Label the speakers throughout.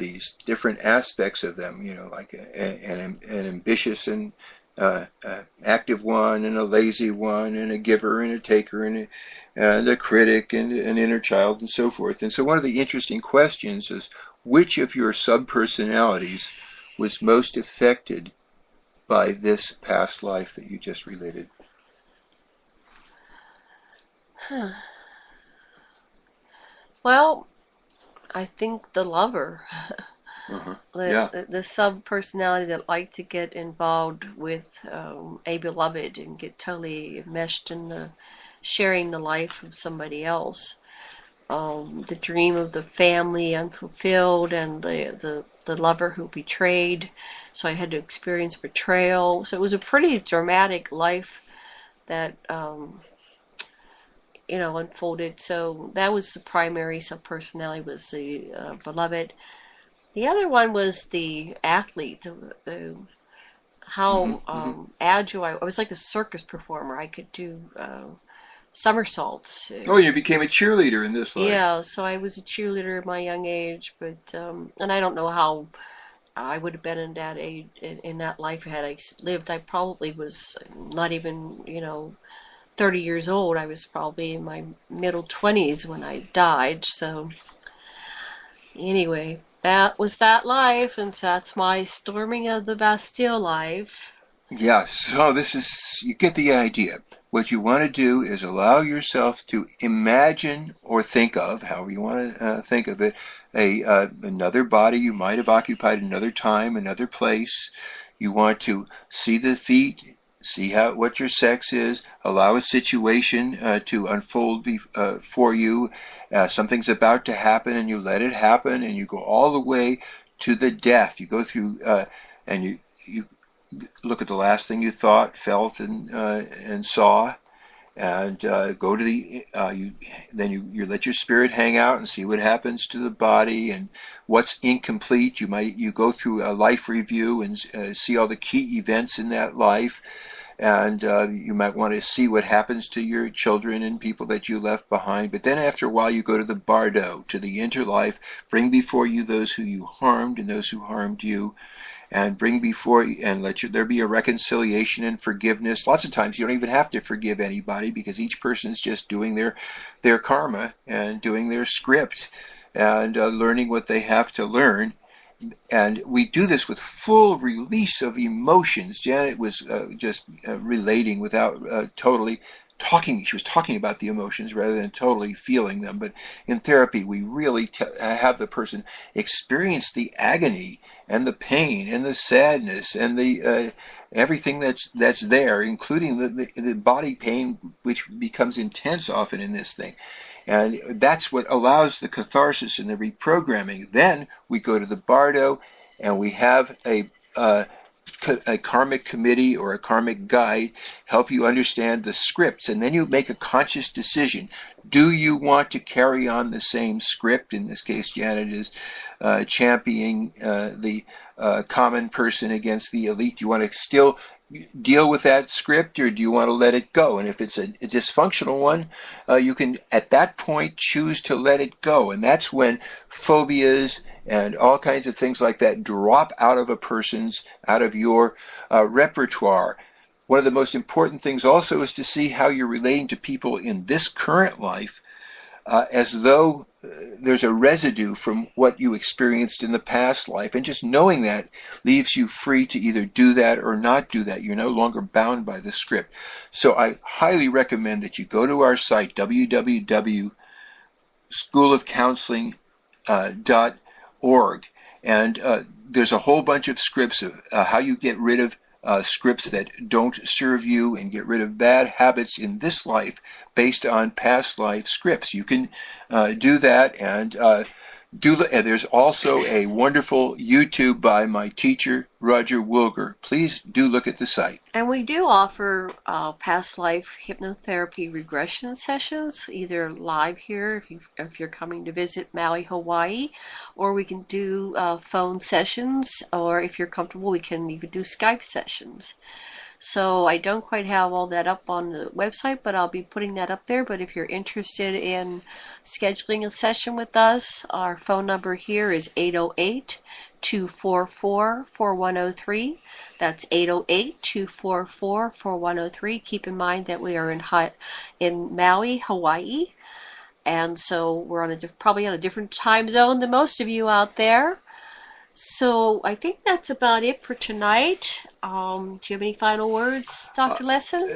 Speaker 1: these different aspects of them, like an ambitious and active one, and a lazy one, and a giver and a taker, and a critic, and an inner child, and so forth. And so one of the interesting questions is, which of your subpersonalities was most affected by this past life that you just related?
Speaker 2: Well, I think the lover.
Speaker 1: Yeah.
Speaker 2: The sub personality that like to get involved with a beloved and get totally enmeshed in the sharing the life of somebody else. The dream of the family unfulfilled, and the lover who betrayed. So I had to experience betrayal. So it was a pretty dramatic life that unfolded. So that was the primary sub personality, was the beloved. The other one was the athlete, how agile I was, like a circus performer. I could do somersaults.
Speaker 1: Oh, you became a cheerleader in this life.
Speaker 2: Yeah, so I was a cheerleader at my young age, but and I don't know how I would have been in that age, in that life had I lived. I probably was not even 30 years old. I was probably in my middle 20s when I died. So anyway, that was that life, and that's my storming of the Bastille life.
Speaker 1: Yeah, so you get the idea. What you want to do is allow yourself to imagine or think of, however you want to think of it, another body you might have occupied, another time, another place. You want to see the feet, see what your sex is, allow a situation to unfold for you. Something's about to happen, and you let it happen, and you go all the way to the death. You go through, and you look at the last thing you thought, felt, and saw, and go to then you let your spirit hang out and see what happens to the body and what's incomplete. You go through a life review and see all the key events in that life, and you might want to see what happens to your children and people that you left behind. But then after a while you go to the bardo, to the interlife, bring before you those who you harmed and those who harmed you, and bring before you, and there be a reconciliation and forgiveness. Lots of times you don't even have to forgive anybody, because each person is just doing their karma and doing their script, and learning what they have to learn. And we do this with full release of emotions. Janet was just relating without totally talking. She was talking about the emotions rather than totally feeling them. But in therapy, we really have the person experience the agony and the pain and the sadness and the everything that's there, including the body pain, which becomes intense often in this thing. And that's what allows the catharsis and the reprogramming. Then we go to the bardo, and we have a karmic committee or a karmic guide help you understand the scripts, and then you make a conscious decision. Do you want to carry on the same script? In this case, Janet is championing the common person against the elite. Do you want to still deal with that script, or do you want to let it go? And if it's a dysfunctional one, you can at that point choose to let it go. And that's when phobias and all kinds of things like that drop out of your repertoire. One of the most important things also is to see how you're relating to people in this current life, as though there's a residue from what you experienced in the past life. And just knowing that leaves you free to either do that or not do that. You're no longer bound by the script. So I highly recommend that you go to our site, www.schoolofcounseling.org, and there's a whole bunch of scripts of how you get rid of scripts that don't serve you and get rid of bad habits in this life based on past life scripts. You can do that, and there's also a wonderful YouTube by my teacher, Roger Wilger. Please do look at the site.
Speaker 2: And we do offer past life hypnotherapy regression sessions, either live here if you're coming to visit Maui, Hawaii, or we can do phone sessions, or if you're comfortable, we can even do Skype sessions. So I don't quite have all that up on the website, but I'll be putting that up there. But if you're interested in scheduling a session with us, our phone number here is 808-244-4103. That's 808-244-4103. Keep in mind that we are in Maui, Hawaii. And so we're probably on a different time zone than most of you out there. So I think that's about it for tonight. Do you have any final words, Dr. Lesson?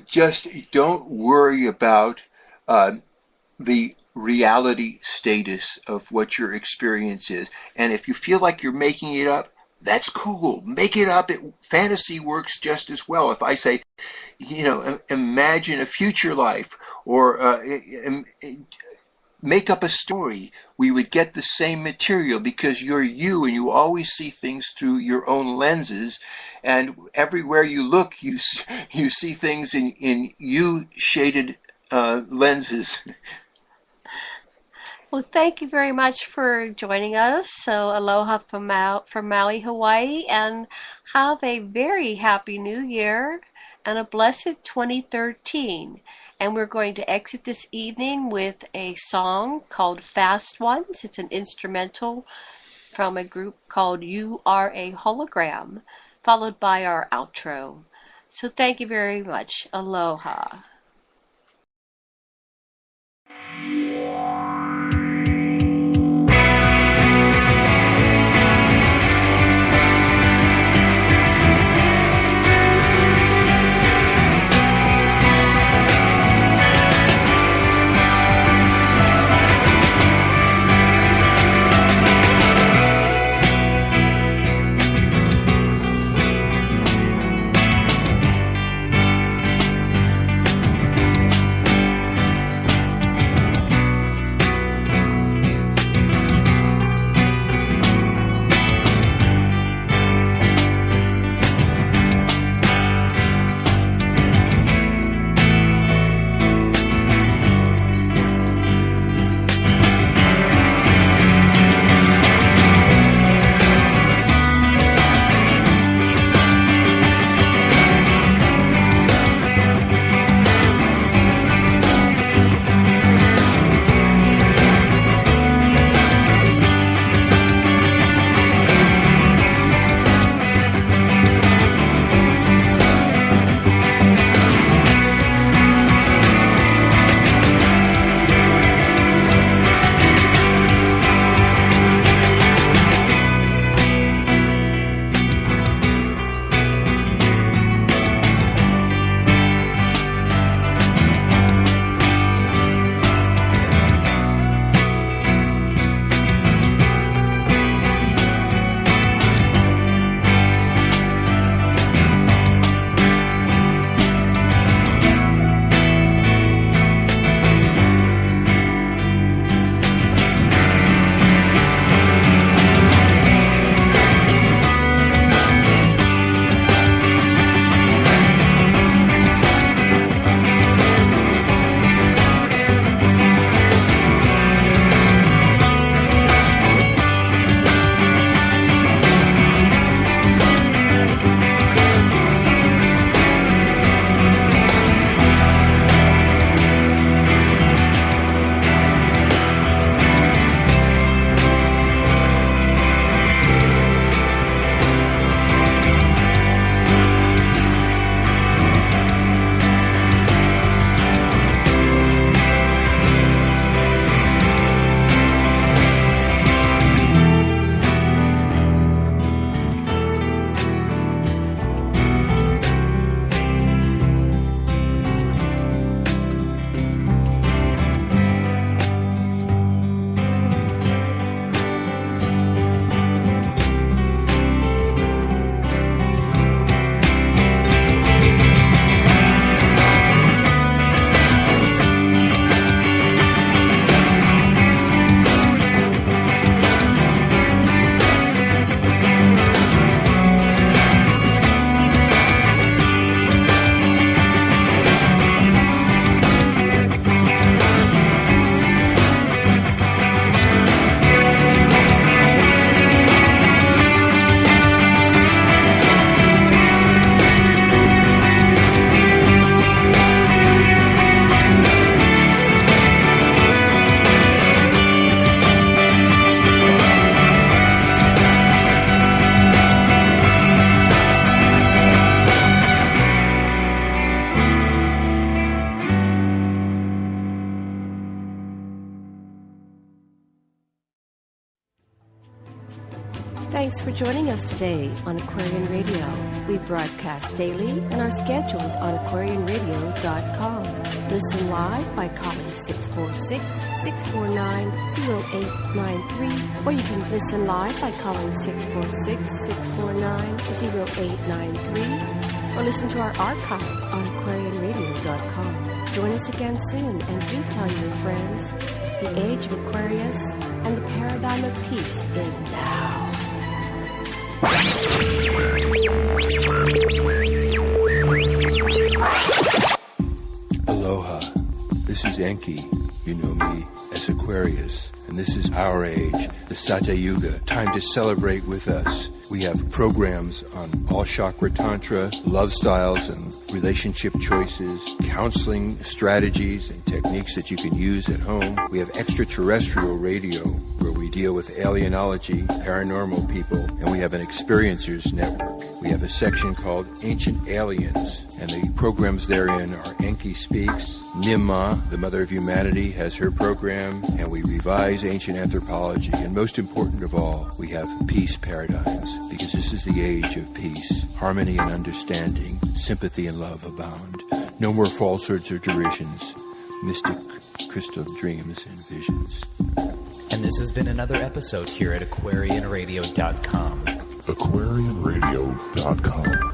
Speaker 1: Just don't worry about the reality status of what your experience is. And if you feel like you're making it up, that's cool. Make it up. Fantasy works just as well. If I say, imagine a future life, or make up a story, we would get the same material, because you're you and you always see things through your own lenses, and everywhere you look you see things in you shaded lenses.
Speaker 2: Well, thank you very much for joining us. So aloha from Maui, Hawaii, and have a very happy new year and a blessed 2013. And we're going to exit this evening with a song called Fast Ones. It's an instrumental from a group called You Are a Hologram, followed by our outro. So thank you very much. Aloha.
Speaker 3: Thanks for joining us today on Aquarian Radio. We broadcast daily and our schedules on aquarianradio.com. Listen live by calling 646-649-0893, or you can listen live by calling 646-649-0893, or listen to our archives on aquarianradio.com. Join us again soon, and do tell your friends. The age of Aquarius and the paradigm of peace is now.
Speaker 1: Aloha. This is Enki. You know me as Aquarius. And this is our age, the Satya Yuga. Time to celebrate with us. We have programs on all chakra tantra, love styles and relationship choices, counseling strategies and techniques that you can use at home. We have extraterrestrial radio where we deal with alienology, paranormal people, and we have an experiencers network. We have a section called Ancient Aliens, and the programs therein are Enki Speaks, Nimma, the Mother of Humanity, has her program, and we revise ancient anthropology. And most important of all, we have peace paradigms, because this is the age of peace, harmony and understanding, sympathy and love abound. No more falsehoods or derisions, mystic crystal dreams and visions.
Speaker 4: And this has been another episode here at AquarianRadio.com.
Speaker 5: AquarianRadio.com.